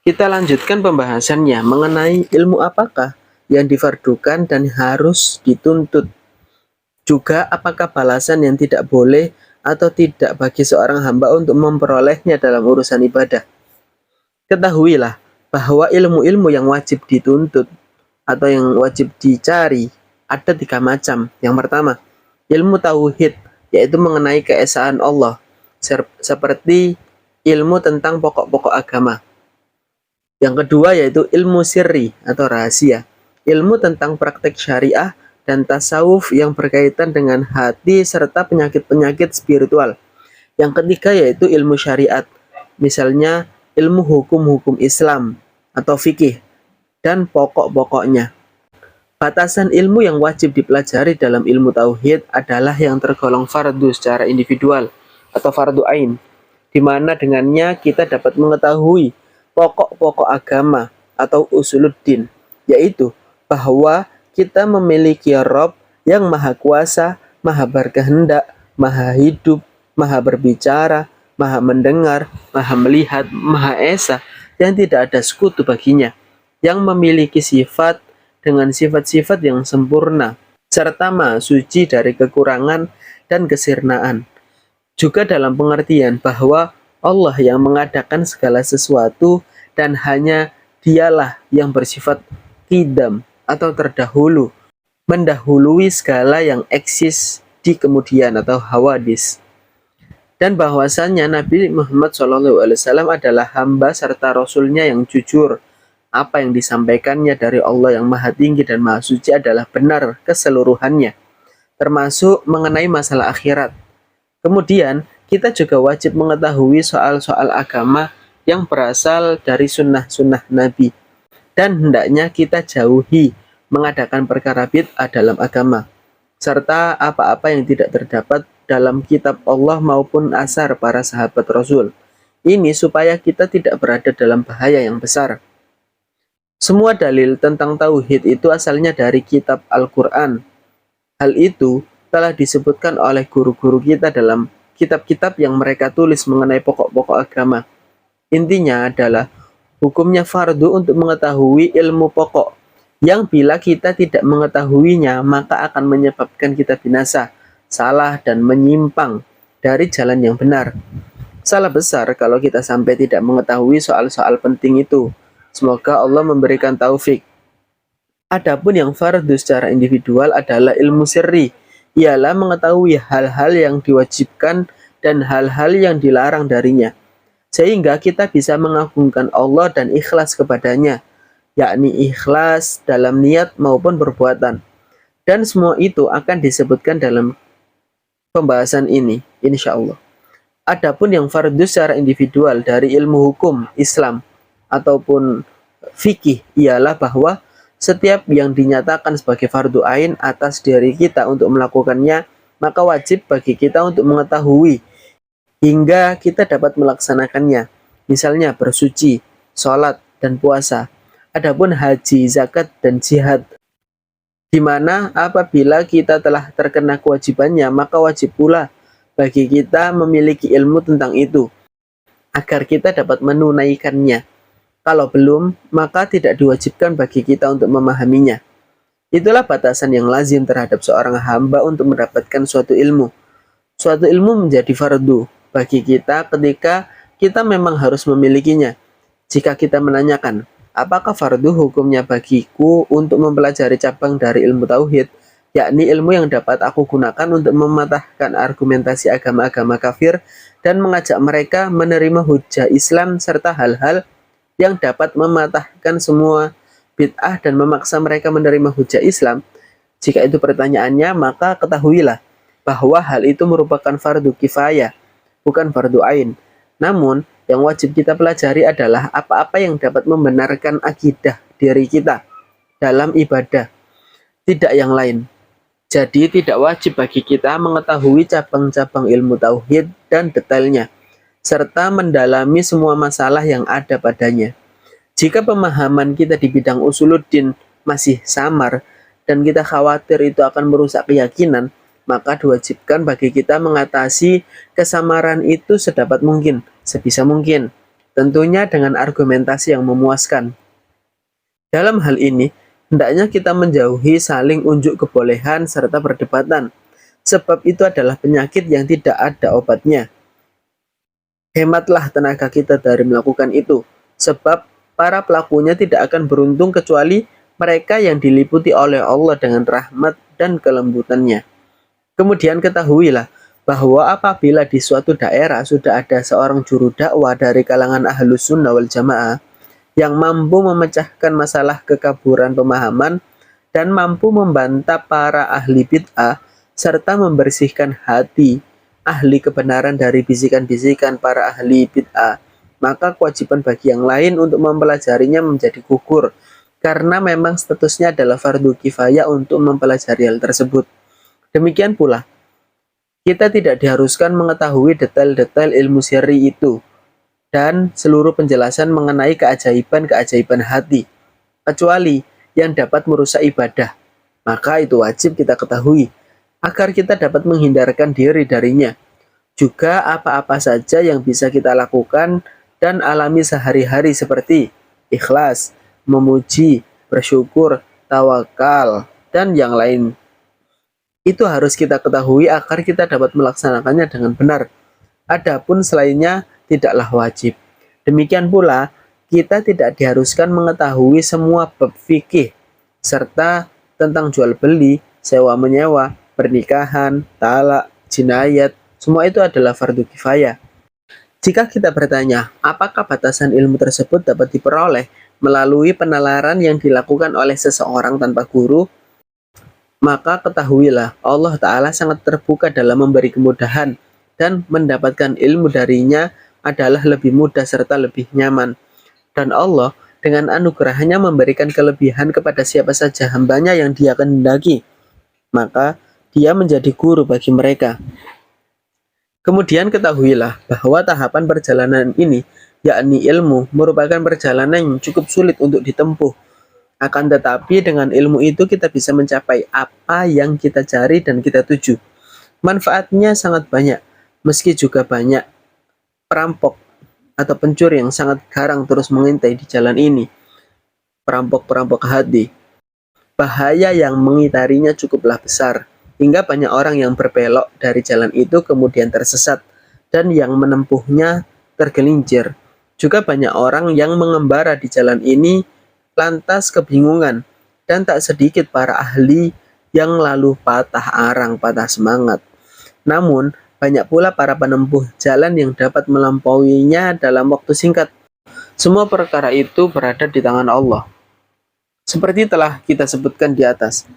Kita lanjutkan pembahasannya mengenai ilmu apakah yang difardukan dan harus dituntut. Juga apakah balasan yang tidak boleh atau tidak bagi seorang hamba untuk memperolehnya dalam urusan ibadah. Ketahuilah bahwa ilmu-ilmu yang wajib dituntut atau yang wajib dicari ada 3 macam. Yang pertama, ilmu tauhid, yaitu mengenai keesaan Allah, seperti ilmu tentang pokok-pokok agama. Yang kedua yaitu ilmu sirri atau rahasia, ilmu tentang praktek syariah dan tasawuf yang berkaitan dengan hati serta penyakit-penyakit spiritual. Yang ketiga yaitu ilmu syariat, misalnya ilmu hukum-hukum Islam atau fikih dan pokok-pokoknya. Batasan ilmu yang wajib dipelajari dalam ilmu tauhid adalah yang tergolong fardu secara individual atau fardu ain, di mana dengannya kita dapat mengetahui pokok-pokok agama atau usuluddin, yaitu bahwa kita memiliki Rabb yang maha kuasa, maha berkehendak, maha hidup, maha berbicara, maha mendengar, maha melihat, maha esa, yang tidak ada sekutu baginya, yang memiliki sifat dengan sifat-sifat yang sempurna, serta maha suci dari kekurangan dan kesirnaan. Juga dalam pengertian bahwa Allah yang mengadakan segala sesuatu dan hanya dialah yang bersifat qidam atau terdahulu, mendahului segala yang eksis di kemudian atau hawadis. Dan bahwasannya Nabi Muhammad SAW adalah hamba serta rasulnya yang jujur. Apa yang disampaikannya dari Allah yang maha tinggi dan maha suci adalah benar keseluruhannya, termasuk mengenai masalah akhirat. Kemudian kita juga wajib mengetahui soal-soal agama yang berasal dari sunnah-sunnah Nabi, dan hendaknya kita jauhi mengadakan perkara bid'ah dalam agama, serta apa-apa yang tidak terdapat dalam kitab Allah maupun asar para sahabat Rasul. Ini supaya kita tidak berada dalam bahaya yang besar. Semua dalil tentang tauhid itu asalnya dari kitab Al-Quran. Hal itu telah disebutkan oleh guru-guru kita dalam kitab-kitab yang mereka tulis mengenai pokok-pokok agama. Intinya adalah hukumnya fardu untuk mengetahui ilmu pokok, yang bila kita tidak mengetahuinya maka akan menyebabkan kita binasa, salah dan menyimpang dari jalan yang benar. Salah besar kalau kita sampai tidak mengetahui soal-soal penting itu. Semoga Allah memberikan taufik. Adapun yang fardu secara individual adalah ilmu sirri, ialah mengetahui hal-hal yang diwajibkan dan hal-hal yang dilarang darinya, sehingga kita bisa mengagungkan Allah dan ikhlas kepadanya, yakni ikhlas dalam niat maupun perbuatan. Dan semua itu akan disebutkan dalam pembahasan ini, insya Allah. Adapun yang fardu secara individual dari ilmu hukum Islam ataupun fikih ialah bahwa setiap yang dinyatakan sebagai fardu ain atas diri kita untuk melakukannya, maka wajib bagi kita untuk mengetahui hingga kita dapat melaksanakannya. Misalnya bersuci, sholat, dan puasa. Adapun haji, zakat, dan jihad, di mana apabila kita telah terkena kewajibannya, maka wajib pula bagi kita memiliki ilmu tentang itu, agar kita dapat menunaikannya. Kalau belum, maka tidak diwajibkan bagi kita untuk memahaminya. Itulah batasan yang lazim terhadap seorang hamba untuk mendapatkan suatu ilmu. Suatu ilmu menjadi fardu bagi kita ketika kita memang harus memilikinya. Jika kita menanyakan, apakah fardu hukumnya bagiku untuk mempelajari cabang dari ilmu tauhid, yakni ilmu yang dapat aku gunakan untuk mematahkan argumentasi agama-agama kafir dan mengajak mereka menerima hujah Islam serta hal-hal yang dapat mematahkan semua bid'ah dan memaksa mereka menerima hujah Islam. Jika itu pertanyaannya, maka ketahuilah bahwa hal itu merupakan fardu kifayah, bukan fardu ain. Namun, yang wajib kita pelajari adalah apa-apa yang dapat membenarkan akidah diri kita dalam ibadah, tidak yang lain. Jadi, tidak wajib bagi kita mengetahui cabang-cabang ilmu tauhid dan detailnya, serta mendalami semua masalah yang ada padanya. Jika pemahaman kita di bidang usuluddin masih samar dan kita khawatir itu akan merusak keyakinan, maka diwajibkan bagi kita mengatasi kesamaran itu sedapat mungkin, sebisa mungkin. tentunya dengan argumentasi yang memuaskan. Dalam hal ini, hendaknya kita menjauhi saling unjuk kebolehan serta perdebatan, sebab itu adalah penyakit yang tidak ada obatnya. Hematlah tenaga kita dari melakukan itu, sebab para pelakunya tidak akan beruntung kecuali mereka yang diliputi oleh Allah dengan rahmat dan kelembutannya. Kemudian ketahuilah bahwa apabila di suatu daerah sudah ada seorang juru dakwah dari kalangan ahlus sunnah wal jamaah yang mampu memecahkan masalah kekaburan pemahaman dan mampu membantah para ahli bid'ah serta membersihkan hati ahli kebenaran dari bisikan-bisikan para ahli bid'ah, maka kewajiban bagi yang lain untuk mempelajarinya menjadi gugur karena memang statusnya adalah fardu kifayah untuk mempelajari hal tersebut. Demikian pula, kita tidak diharuskan mengetahui detail-detail ilmu syar'i itu dan seluruh penjelasan mengenai keajaiban-keajaiban hati, kecuali yang dapat merusak ibadah. Maka itu wajib kita ketahui, agar kita dapat menghindarkan diri darinya. Juga apa-apa saja yang bisa kita lakukan dan alami sehari-hari seperti ikhlas, memuji, bersyukur, tawakal, dan yang lain. Itu harus kita ketahui agar kita dapat melaksanakannya dengan benar. Adapun selainnya tidaklah wajib. Demikian pula, kita tidak diharuskan mengetahui semua bab fikih, serta tentang jual beli, sewa menyewa, pernikahan, talak, jinayat, semua itu adalah fardu kifayah. Jika kita bertanya, apakah batasan ilmu tersebut dapat diperoleh melalui penalaran yang dilakukan oleh seseorang tanpa guru, maka ketahuilah Allah Ta'ala sangat terbuka dalam memberi kemudahan dan mendapatkan ilmu darinya adalah lebih mudah serta lebih nyaman. Dan Allah dengan anugerahnya memberikan kelebihan kepada siapa saja hambanya yang dia kehendaki, maka dia menjadi guru bagi mereka. Kemudian ketahuilah bahwa tahapan perjalanan ini, yakni ilmu, merupakan perjalanan yang cukup sulit untuk ditempuh. Akan tetapi dengan ilmu itu kita bisa mencapai apa yang kita cari dan kita tuju. Manfaatnya sangat banyak, meski juga banyak perampok atau pencuri yang sangat garang terus mengintai di jalan ini. Perampok-perampok hati. Bahaya yang mengitarinya cukuplah besar, hingga banyak orang yang berbelok dari jalan itu kemudian tersesat, dan yang menempuhnya tergelincir. Juga banyak orang yang mengembara di jalan ini lantas kebingungan, dan tak sedikit para ahli yang lalu patah arang, patah semangat. Namun, banyak pula para penempuh jalan yang dapat melampauinya dalam waktu singkat. Semua perkara itu berada di tangan Allah. Seperti telah kita sebutkan di atas,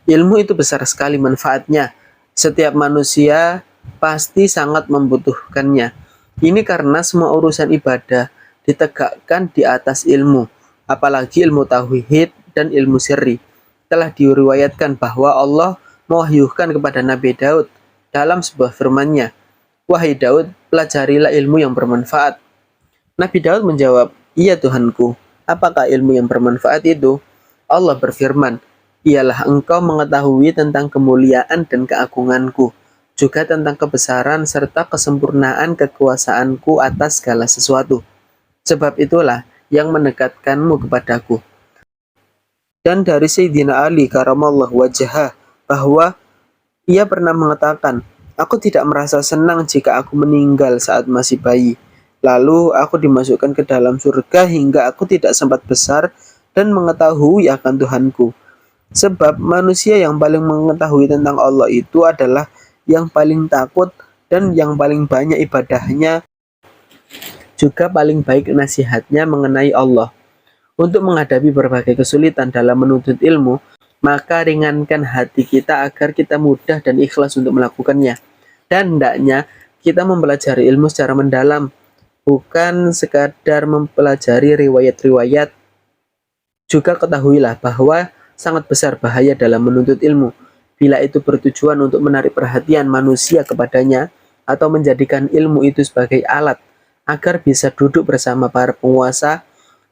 ilmu itu besar sekali manfaatnya. Setiap manusia pasti sangat membutuhkannya. Ini karena semua urusan ibadah ditegakkan di atas ilmu, apalagi ilmu tauhid dan ilmu syar'i. Telah diriwayatkan bahwa Allah mewahyukan kepada Nabi Daud dalam sebuah firman-Nya, "Wahai Daud, pelajarilah ilmu yang bermanfaat." Nabi Daud menjawab, "Iya Tuhanku, apakah ilmu yang bermanfaat itu?" Allah berfirman, "Ialah engkau mengetahui tentang kemuliaan dan keagunganku, juga tentang kebesaran serta kesempurnaan kekuasaanku atas segala sesuatu. Sebab itulah yang mendekatkanmu kepadaku." Dan dari Sayyidina Ali karamallahu wajhah bahwa ia pernah mengatakan, "Aku tidak merasa senang jika aku meninggal saat masih bayi. Lalu aku dimasukkan ke dalam surga hingga aku tidak sempat besar dan mengetahui akan Tuhanku. Sebab manusia yang paling mengetahui tentang Allah itu adalah yang paling takut dan yang paling banyak ibadahnya, juga paling baik nasihatnya mengenai Allah. Untuk menghadapi berbagai kesulitan dalam menuntut ilmu, maka ringankan hati kita agar kita mudah dan ikhlas untuk melakukannya. Dan hendaknya kita mempelajari ilmu secara mendalam, bukan sekadar mempelajari riwayat-riwayat. Juga ketahuilah bahwa sangat besar bahaya dalam menuntut ilmu, bila itu bertujuan untuk menarik perhatian manusia kepadanya, atau menjadikan ilmu itu sebagai alat, agar bisa duduk bersama para penguasa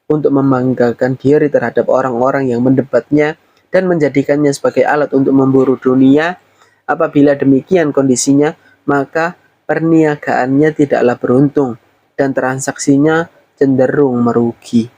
untuk membanggakan diri terhadap orang-orang yang mendebatnya, dan menjadikannya sebagai alat untuk memburu dunia. Apabila demikian kondisinya, maka perniagaannya tidaklah beruntung dan transaksinya cenderung merugi.